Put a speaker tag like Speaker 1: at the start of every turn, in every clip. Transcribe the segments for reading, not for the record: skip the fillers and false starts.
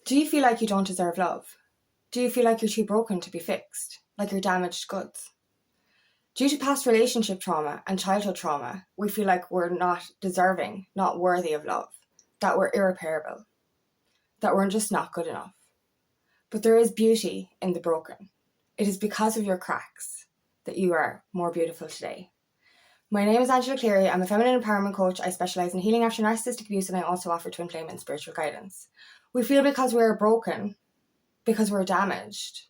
Speaker 1: Do you feel like you don't deserve love? Do you feel like you're too broken to be fixed, like you're damaged goods? Due to past relationship trauma and childhood trauma, we feel like we're not deserving, not worthy of love, that we're irreparable, that we're just not good enough. But there is beauty in the broken. It is because of your cracks that you are more beautiful today. My name is Angela Cleary. I'm a feminine empowerment coach. I specialise in healing after narcissistic abuse, and I also offer twin flame and spiritual guidance. We feel because we're broken, because we're damaged,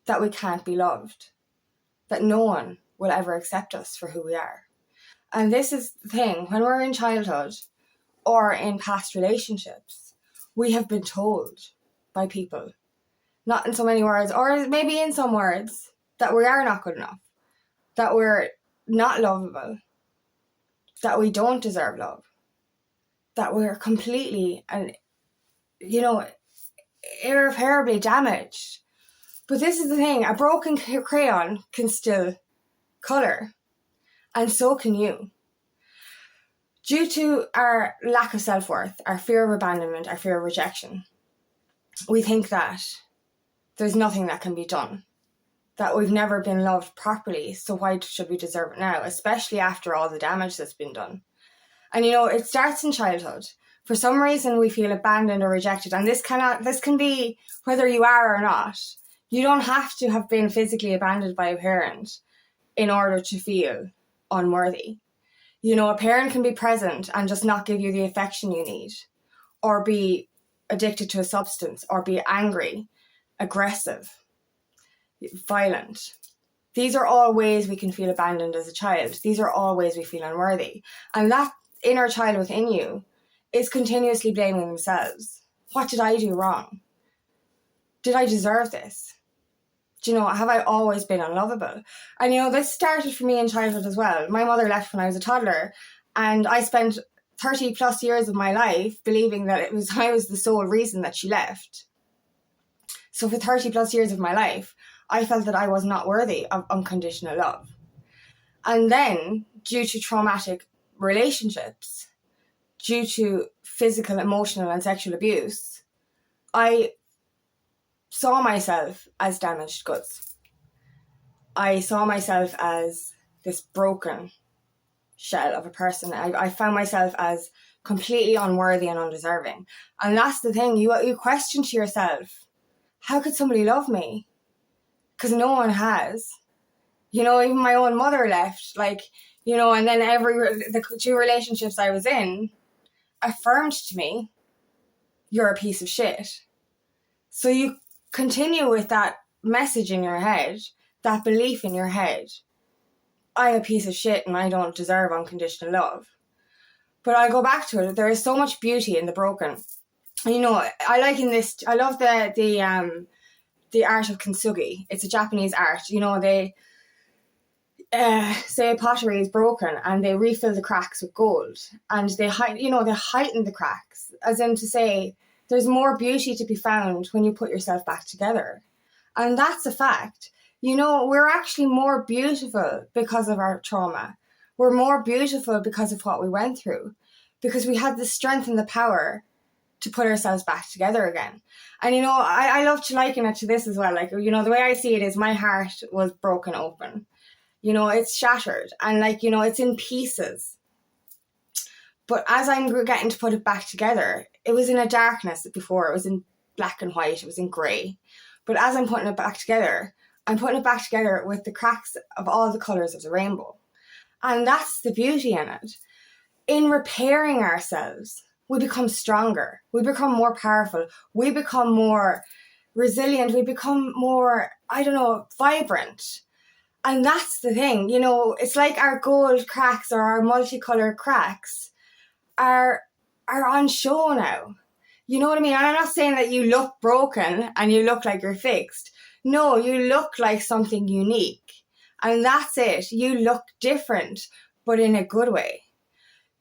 Speaker 1: that we can't be loved, that no one will ever accept us for who we are. And this is the thing, when we're in childhood or in past relationships, we have been told by people, not in so many words, or maybe in some words, that we are not good enough, that we're not lovable, that we don't deserve love, that we're completely and, irreparably damaged. But this is the thing, a broken crayon can still colour, and so can you. Due to our lack of self-worth, our fear of abandonment, our fear of rejection, we think that there's nothing that can be done, that we've never been loved properly, so why should we deserve it now, especially after all the damage that's been done. And it starts in childhood. For some reason we feel abandoned or rejected, and this can be whether you are or not. You don't have to have been physically abandoned by a parent in order to feel unworthy. A parent can be present and just not give you the affection you need, or be addicted to a substance, or be angry, aggressive, violent. These are all ways we can feel abandoned as a child. These are all ways we feel unworthy. And that inner child within you is continuously blaming themselves. What did I do wrong? Did I deserve this? Have I always been unlovable? And this started for me in childhood as well. My mother left when I was a toddler, and I spent 30 plus years of my life believing that I was the sole reason that she left. So for 30 plus years of my life, I felt that I was not worthy of unconditional love. And then, due to traumatic relationships, due to physical, emotional, and sexual abuse, I saw myself as damaged goods. I saw myself as this broken shell of a person. I found myself as completely unworthy and undeserving. And that's the thing, you question to yourself, how could somebody love me? Because no one has. Even my own mother left, and then the 2 relationships I was in affirmed to me, you're a piece of shit. So you continue with that message in your head, that belief in your head. I'm a piece of shit and I don't deserve unconditional love. But I go back to it. There is so much beauty in the broken. I love the art of kintsugi. It's a Japanese art. They say pottery is broken and they refill the cracks with gold, and they heighten the cracks, as in to say there's more beauty to be found when you put yourself back together. And that's a fact. We're actually more beautiful because of our trauma. We're more beautiful because of what we went through, because we had the strength and the power to put ourselves back together again. And I love to liken it to this as well. The way I see it is my heart was broken open. It's shattered and it's in pieces. But as I'm getting to put it back together, it was in a darkness before. It was in black and white. It was in grey. But as I'm putting it back together, I'm putting it back together with the cracks of all the colours of the rainbow. And that's the beauty in it. In repairing ourselves, we become stronger. We become more powerful. We become more resilient. We become more, vibrant. And that's the thing, it's like our gold cracks or our multicolored cracks are on show now. You know what I mean? And I'm not saying that you look broken and you look like you're fixed. No, you look like something unique. And that's it. You look different, but in a good way.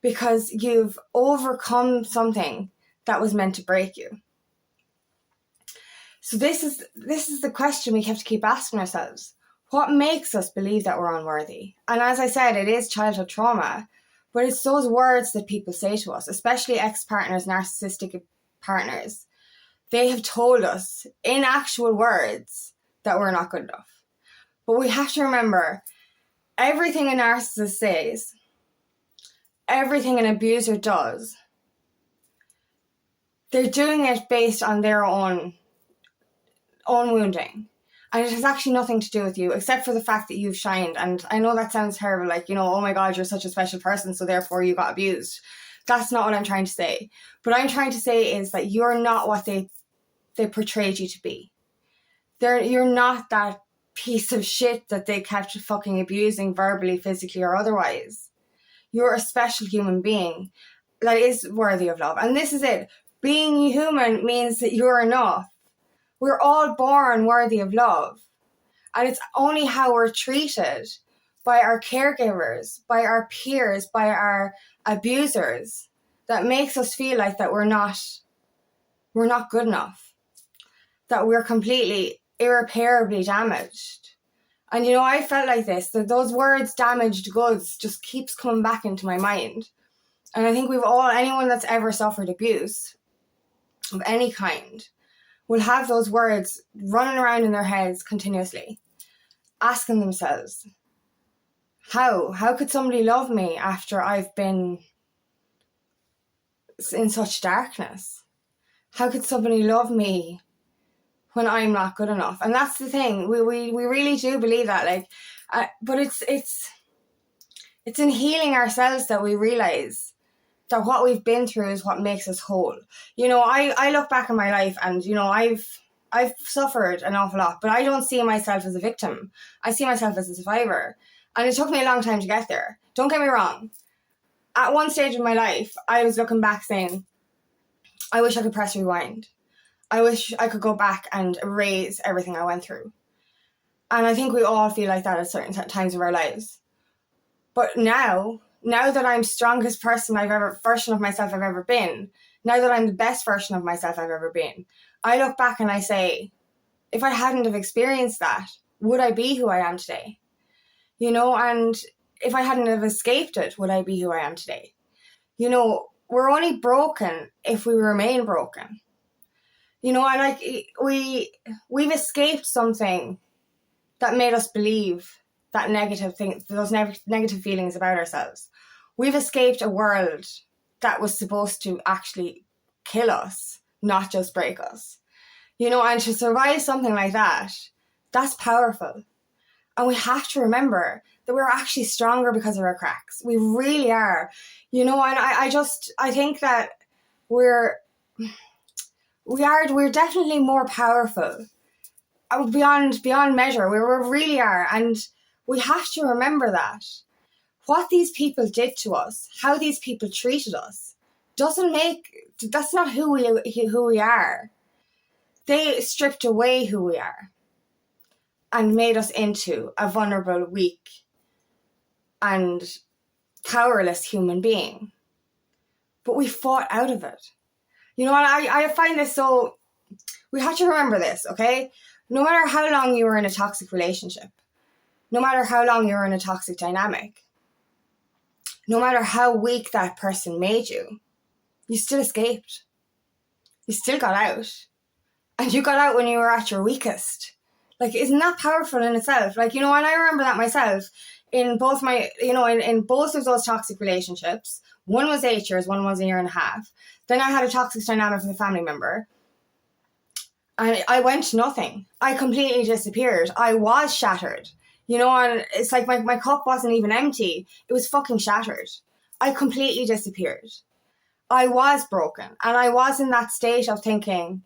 Speaker 1: Because you've overcome something that was meant to break you. So this is the question we have to keep asking ourselves. What makes us believe that we're unworthy? And as I said, it is childhood trauma, but it's those words that people say to us, especially ex-partners, narcissistic partners, They have told us in actual words that we're not good enough. But we have to remember, everything a narcissist says, everything an abuser does, they're doing it based on their own wounding. And it has actually nothing to do with you, except for the fact that you've shined. And I know that sounds terrible, like, oh my God, you're such a special person, so therefore you got abused. That's not what I'm trying to say. What I'm trying to say is that you're not what they portrayed you to be. You're not that piece of shit that they kept fucking abusing verbally, physically, or otherwise. You're a special human being that is worthy of love. And this is it. Being human means that you're enough. We're all born worthy of love. And it's only how we're treated by our caregivers, by our peers, by our abusers, that makes us feel like that we're not good enough. That we're completely, irreparably damaged. And I felt like this, that those words, damaged goods, just keeps coming back into my mind. And I think anyone that's ever suffered abuse of any kind will have those words running around in their heads continuously, asking themselves, how could somebody love me after I've been in such darkness? How could somebody love me when I'm not good enough? And that's the thing. We really do believe that. But it's in healing ourselves that we realize that what we've been through is what makes us whole. I look back in my life and, I've suffered an awful lot, but I don't see myself as a victim. I see myself as a survivor. And it took me a long time to get there. Don't get me wrong. At one stage in my life, I was looking back saying, I wish I could press rewind. I wish I could go back and erase everything I went through. And I think we all feel like that at certain times of our lives. But now that I'm strongest version of myself I've ever been, now that I'm the best version of myself I've ever been, I look back and I say, if I hadn't have experienced that, would I be who I am today? And if I hadn't have escaped it, would I be who I am today? We're only broken if we remain broken. And we've escaped something that made us believe that negative thing, those negative feelings about ourselves. We've escaped a world that was supposed to actually kill us, not just break us. And to survive something like that, that's powerful. And we have to remember that we're actually stronger because of our cracks. We really are. And I think that we're definitely more powerful beyond measure. We really are. And we have to remember that what these people did to us, how these people treated us, that's not who we are. They stripped away who we are and made us into a vulnerable, weak, and powerless human being. But we fought out of it. And I find this so... We have to remember this, okay? No matter how long you were in a toxic relationship, no matter how long you were in a toxic dynamic, no matter how weak that person made you, you still escaped. You still got out. And you got out when you were at your weakest. Isn't that powerful in itself? And I remember that myself in both in both of those toxic relationships. One was 8 years, one was 1.5 years. Then I had a toxic dynamic with a family member. And I went to nothing. I completely disappeared. I was shattered. And it's like my cup wasn't even empty. It was fucking shattered. I completely disappeared. I was broken. And I was in that state of thinking,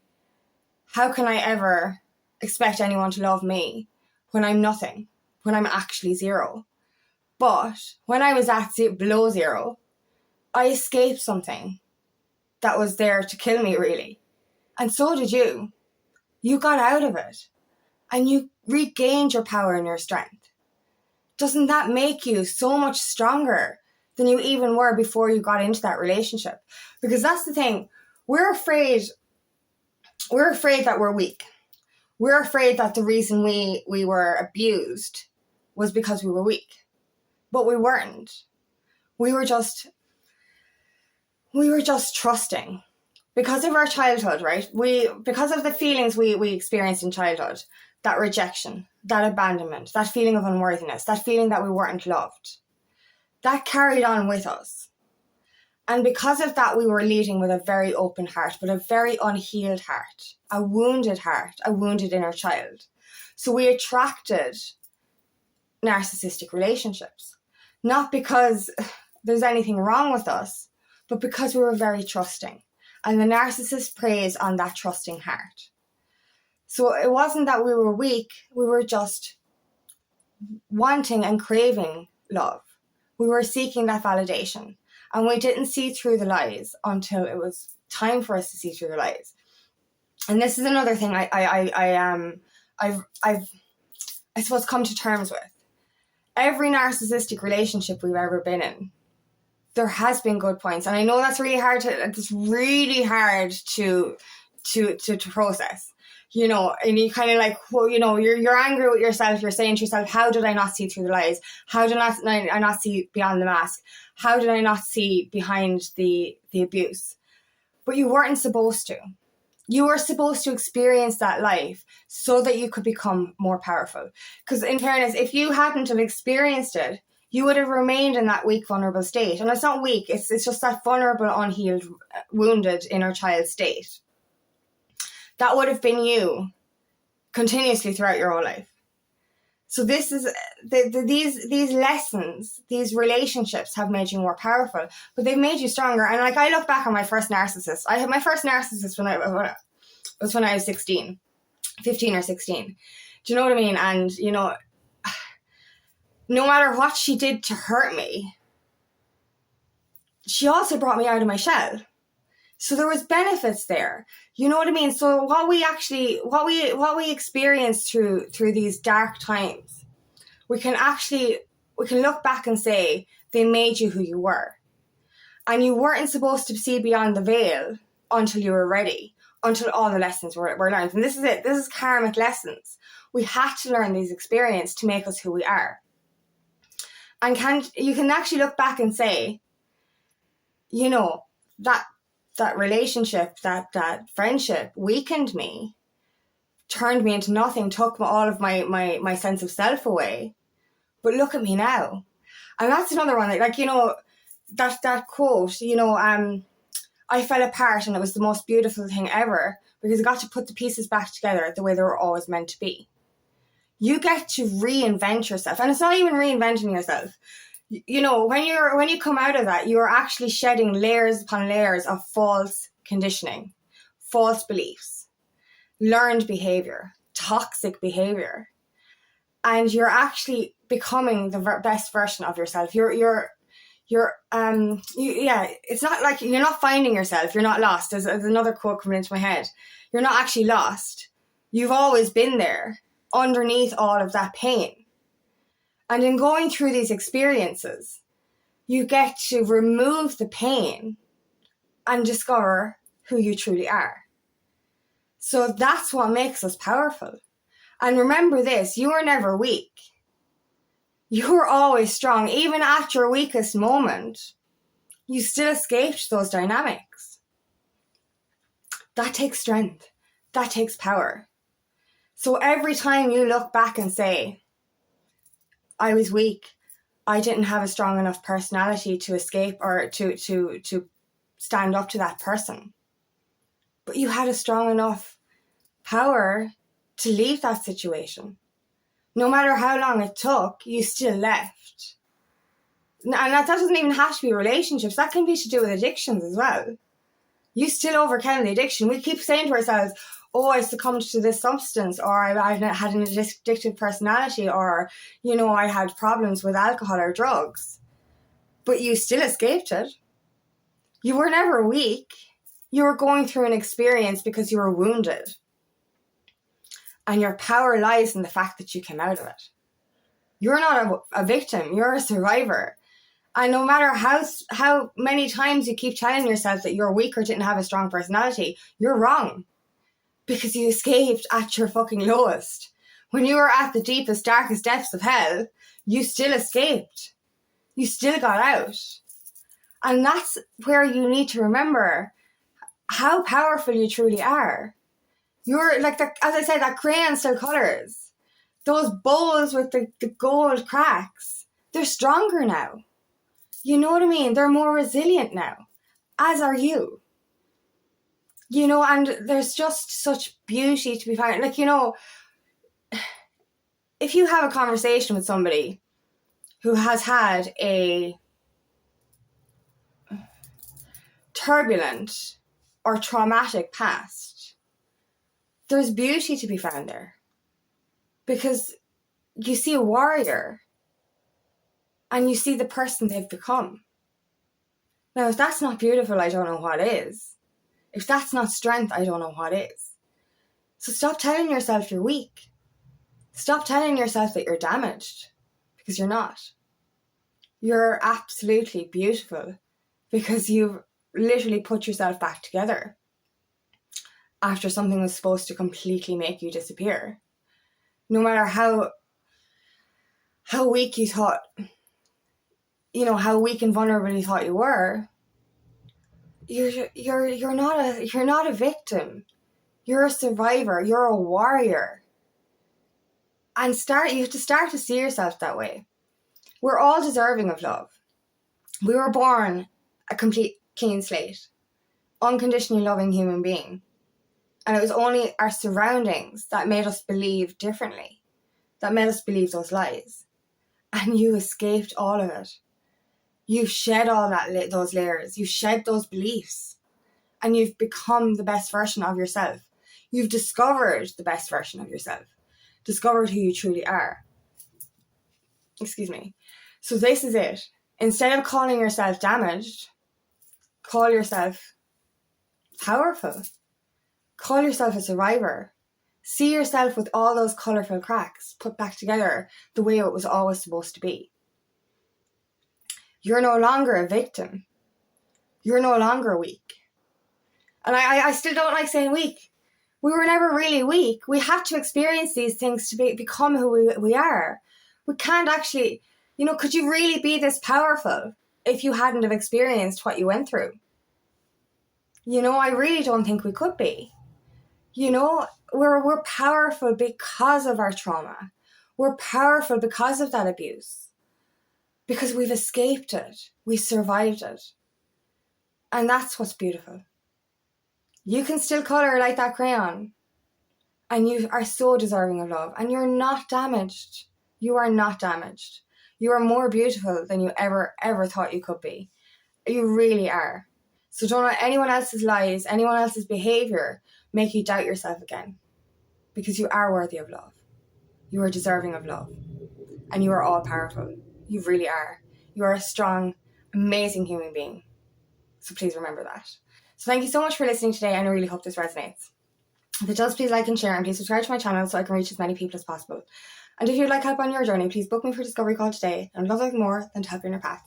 Speaker 1: how can I ever expect anyone to love me when I'm nothing, when I'm actually zero? But when I was at below zero, I escaped something that was there to kill me, really. And so did you. You got out of it and you regained your power and your strength. Doesn't that make you so much stronger than you even were before you got into that relationship? Because that's the thing. We're afraid that we're weak. We're afraid that the reason we were abused was because we were weak. But we weren't. We were just trusting. because of our childhood, right? Because of the feelings we experienced in childhood, that rejection, that abandonment, that feeling of unworthiness, that feeling that we weren't loved, that carried on with us. And because of that, we were leading with a very open heart, but a very unhealed heart, a wounded inner child. So we attracted narcissistic relationships, not because there's anything wrong with us, but because we were very trusting. And the narcissist preys on that trusting heart. So it wasn't that we were weak, we were just wanting and craving love. We were seeking that validation. And we didn't see through the lies until it was time for us to see through the lies. And this is another thing I've suppose come to terms with. Every narcissistic relationship we've ever been in, there has been good points. And I know that's really hard to process. You know, and you kind of like, well, you know, you're angry with yourself. You're saying to yourself, how did I not see through the lies? How did I not see beyond the mask? How did I not see behind the abuse? But you weren't supposed to. You were supposed to experience that life so that you could become more powerful. Because in fairness, if you hadn't have experienced it, you would have remained in that weak, vulnerable state. And it's not weak. It's just that vulnerable, unhealed, wounded inner child state. That would have been you continuously throughout your whole life. So this is these lessons, these relationships have made you more powerful, but they've made you stronger. And like, I look back on my first narcissist. I had my first narcissist when I was 16, 15 or 16. Do you know what I mean? And, you know, no matter what she did to hurt me, she also brought me out of my shell. So there was benefits there. You know what I mean? So what we experience through these dark times, we can look back and say they made you who you were. And you weren't supposed to see beyond the veil until you were ready, until all the lessons were learned. And this is it. This is karmic lessons. We had to learn these experiences to make us who we are. And you can actually look back and say, you know, that relationship, that friendship weakened me, turned me into nothing, took all of my sense of self away. But look at me now. And that's another one, like, you know, that quote, you know, I fell apart and it was the most beautiful thing ever because I got to put the pieces back together the way they were always meant to be. You get to reinvent yourself. And it's not even reinventing yourself. You know, when you come out of that, you're actually shedding layers upon layers of false conditioning, false beliefs, learned behavior, toxic behavior, and you're actually becoming the best version of yourself. It's not like you're not finding yourself. You're not lost. There's another quote coming into my head. You're not actually lost. You've always been there underneath all of that pain. And in going through these experiences, you get to remove the pain and discover who you truly are. So that's what makes us powerful. And remember this, you are never weak. You are always strong. Even at your weakest moment, you still escaped those dynamics. That takes strength. That takes power. So every time you look back and say, I was weak, I didn't have a strong enough personality to escape or to stand up to that person. But you had a strong enough power to leave that situation. No matter how long it took, you still left. And that doesn't even have to be relationships. That can be to do with addictions as well. You still overcame the addiction. We keep saying to ourselves, oh, I succumbed to this substance, or I had an addictive personality, or, you know, I had problems with alcohol or drugs. But you still escaped it. You were never weak. You were going through an experience because you were wounded. And your power lies in the fact that you came out of it. You're not a victim. You're a survivor. And no matter how many times you keep telling yourself that you're weak or didn't have a strong personality, you're wrong. Because you escaped at your fucking lowest. When you were at the deepest, darkest depths of hell, you still escaped. You still got out. And that's where you need to remember how powerful you truly are. You're like, as I said, that crayon still colours. Those bowls with the gold cracks, they're stronger now. You know what I mean? They're more resilient now, as are you. You know, and there's just such beauty to be found. Like, you know, if you have a conversation with somebody who has had a turbulent or traumatic past, there's beauty to be found there. Because you see a warrior and you see the person they've become. Now, if that's not beautiful, I don't know what is. If that's not strength, I don't know what is. So stop telling yourself you're weak. Stop telling yourself that you're damaged, because you're not. You're absolutely beautiful because you've literally put yourself back together after something was supposed to completely make you disappear. No matter how weak you thought, you know, how weak and vulnerable you thought you were, you're not a victim. You're a survivor. You're a warrior. And you have to start to see yourself that way. We're all deserving of love. We were born a complete clean slate, unconditionally loving human being. And it was only our surroundings that made us believe differently, that made us believe those lies. And you escaped all of it. You've shed all those layers. You've shed those beliefs. And you've become the best version of yourself. You've discovered the best version of yourself. Discovered who you truly are. Excuse me. So this is it. Instead of calling yourself damaged, call yourself powerful. Call yourself a survivor. See yourself with all those colourful cracks put back together the way it was always supposed to be. You're no longer a victim. You're no longer weak. And I still don't like saying weak. We were never really weak. We had to experience these things to become who we are. We can't actually, you know, could you really be this powerful if you hadn't have experienced what you went through? You know, I really don't think we could be. You know, we're powerful because of our trauma. We're powerful because of that abuse. Because we've escaped it. We survived it. And that's what's beautiful. You can still colour like that crayon. And you are so deserving of love. And you're not damaged. You are not damaged. You are more beautiful than you ever thought you could be. You really are. So don't let anyone else's lies, anyone else's behaviour make you doubt yourself again. Because you are worthy of love. You are deserving of love. And you are all powerful. You really are. You are a strong, amazing human being. So please remember that. So thank you so much for listening today, and I really hope this resonates. If it does, please like and share, and please subscribe to my channel so I can reach as many people as possible. And if you'd like help on your journey, please book me for a discovery call today. And I'd love nothing more than to help you in your path.